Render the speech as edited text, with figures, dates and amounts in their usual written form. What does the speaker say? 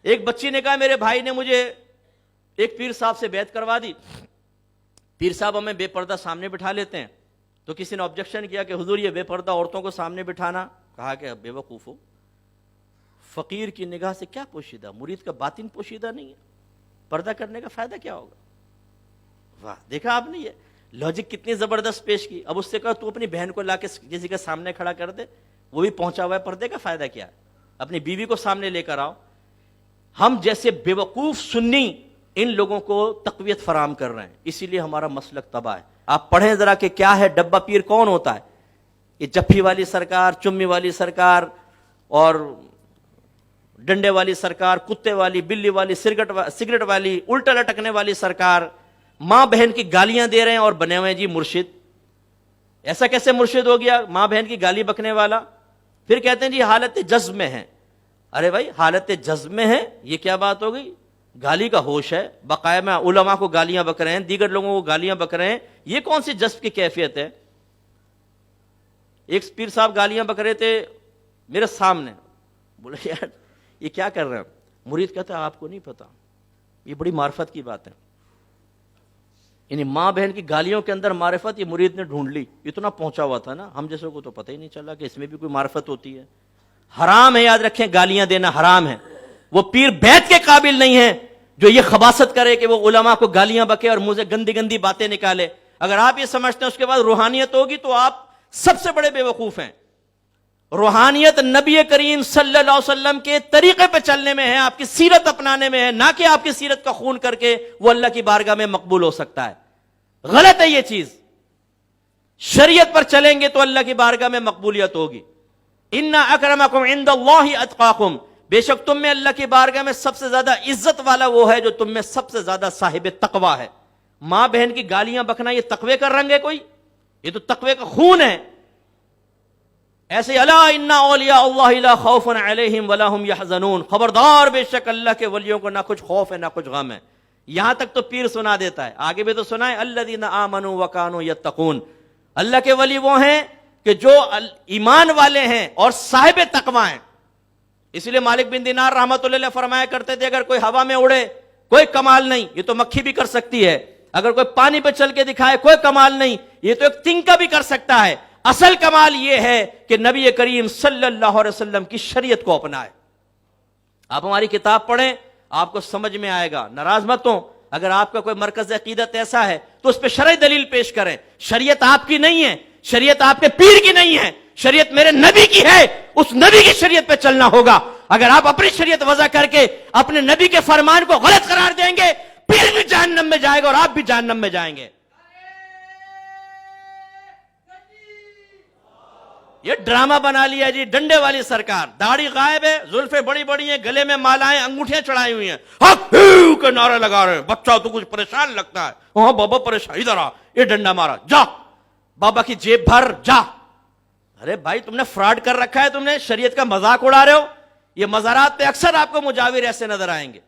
ایک بچی نے کہا میرے بھائی نے مجھے ایک پیر صاحب سے بیعت کروا دی، پیر صاحب ہمیں بے پردہ سامنے بٹھا لیتے ہیں، تو کسی نے آبجیکشن کیا کہ حضور یہ بے پردہ عورتوں کو سامنے بٹھانا، کہا کہ بے وقوف ہو، فقیر کی نگاہ سے کیا پوشیدہ، مرید کا باطن پوشیدہ نہیں ہے، پردہ کرنے کا فائدہ کیا ہوگا؟ واہ، دیکھا آپ نے یہ لاجک کتنی زبردست پیش کی۔ اب اس سے کہا تو اپنی بہن کو لا کے کسی کے سامنے کھڑا کر دے، وہ بھی پہنچا ہوا ہے، پردے کا فائدہ کیا ہے؟ اپنی بیوی کو سامنے لے کر آؤ۔ ہم جیسے بے وقوف سنی ان لوگوں کو تقویت فراہم کر رہے ہیں، اسی لیے ہمارا مسلک تباہ ہے۔ آپ پڑھیں ذرا کہ کیا ہے ڈبہ پیر کون ہوتا ہے؟ یہ جفی والی سرکار، چمی والی سرکار اور ڈنڈے والی سرکار، کتے والی، بلی والی، سگریٹ والی، الٹا لٹکنے والی سرکار، ماں بہن کی گالیاں دے رہے ہیں اور بنے ہوئے جی مرشد۔ ایسا کیسے مرشد ہو گیا ماں بہن کی گالی بکنے والا؟ پھر کہتے ہیں جی حالت جذب میں ہے۔ ارے بھائی حالت جذب میں ہے یہ کیا بات ہو گئی؟ گالی کا ہوش ہے، باقاعدہ علماء کو گالیاں بک رہے ہیں، دیگر لوگوں کو گالیاں بک رہے ہیں، یہ کون سی جذب کی کیفیت ہے؟ ایک پیر صاحب گالیاں بک رہے تھے میرے سامنے، بولے یار یہ کیا کر رہے ہیں؟ مرید کہتا ہے آپ کو نہیں پتا، یہ بڑی معرفت کی بات ہے۔ یعنی ماں بہن کی گالیوں کے اندر معرفت یہ مرید نے ڈھونڈ لی، اتنا پہنچا ہوا تھا نا، ہم جیسے کو تو پتہ ہی نہیں چلا کہ اس میں بھی کوئی معرفت ہوتی ہے۔ حرام ہے، یاد رکھیں، گالیاں دینا حرام ہے۔ وہ پیر بیعت کے قابل نہیں ہے جو یہ خباثت کرے کہ وہ علماء کو گالیاں بکے اور منہ سے گندی گندی باتیں نکالے۔ اگر آپ یہ سمجھتے ہیں اس کے بعد روحانیت ہوگی تو آپ سب سے بڑے بے وقوف ہیں۔ روحانیت نبی کریم صلی اللہ علیہ وسلم کے طریقے پہ چلنے میں ہے، آپ کی سیرت اپنانے میں ہے، نہ کہ آپ کی سیرت کا خون کر کے وہ اللہ کی بارگاہ میں مقبول ہو سکتا ہے۔ غلط ہے یہ چیز۔ شریعت پر چلیں گے تو اللہ کی بارگاہ میں مقبولیت ہوگی۔ ان اکرمکم عند اللہ اتقاکم، بے شک تم میں اللہ کی بارگاہ میں سب سے زیادہ عزت والا وہ ہے جو تم میں سب سے زیادہ صاحب تقوی ہے۔ ماں بہن کی گالیاں بکنا یہ تقوی کا رنگ ہے کوئی؟ یہ تو تقوی کا خون ہے۔ ایسے الا ان اولیاء اللہ لا خوف علیہم ولا هم يحزنون، خبردار بے شک اللہ کے ولیوں کو نہ کچھ خوف ہے نہ کچھ غم ہے۔ یہاں تک تو پیر سنا دیتا ہے، آگے بھی تو سنا ہے الذین آمنوا وکانوا یتقون، اللہ کے ولی وہ ہیں کہ جو ایمان والے ہیں اور صاحب تقوی ہیں۔ اس لیے مالک بن دینار رحمۃ اللہ علیہ فرمایا کرتے تھے اگر کوئی ہوا میں اڑے کوئی کمال نہیں، یہ تو مکھی بھی کر سکتی ہے، اگر کوئی پانی پہ چل کے دکھائے کوئی کمال نہیں، یہ تو ایک تنکا بھی کر سکتا ہے، اصل کمال یہ ہے کہ نبی کریم صلی اللہ علیہ وسلم کی شریعت کو اپنائے۔ آپ ہماری کتاب پڑھیں آپ کو سمجھ میں آئے گا، ناراض مت ہوں اگر آپ کا کوئی مرکز عقیدت ایسا ہے تو اس پہ شرعی دلیل پیش کریں۔ شریعت آپ کی نہیں ہے، شریعت آپ کے پیر کی نہیں ہے، شریعت میرے نبی کی ہے، اس نبی کی شریعت پہ چلنا ہوگا۔ اگر آپ اپنی شریعت وضع کر کے اپنے نبی کے فرمان کو غلط قرار دیں گے، پیر بھی جہنم میں جائے گا اور آپ بھی جہنم میں جائیں گے۔ یہ ڈرامہ بنا لیا جی ڈنڈے والی سرکار، داڑھی غائب ہے، زلفیں بڑی بڑی ہیں، گلے میں مالائیں، انگوٹھیاں چڑھائی ہوئی ہیں، حق کے نعرے لگا رہے ہیں۔ بچہ تو کچھ پریشان لگتا ہے، ہاں بابا پریشان، ادھر آ، یہ ڈنڈا مارا، جا بابا کی جیب بھر جا۔ ارے بھائی تم نے فراڈ کر رکھا ہے، تم نے شریعت کا مذاق اڑا رہے ہو۔ یہ مزارات پہ اکثر آپ کو مجاور ایسے نظر آئیں گے،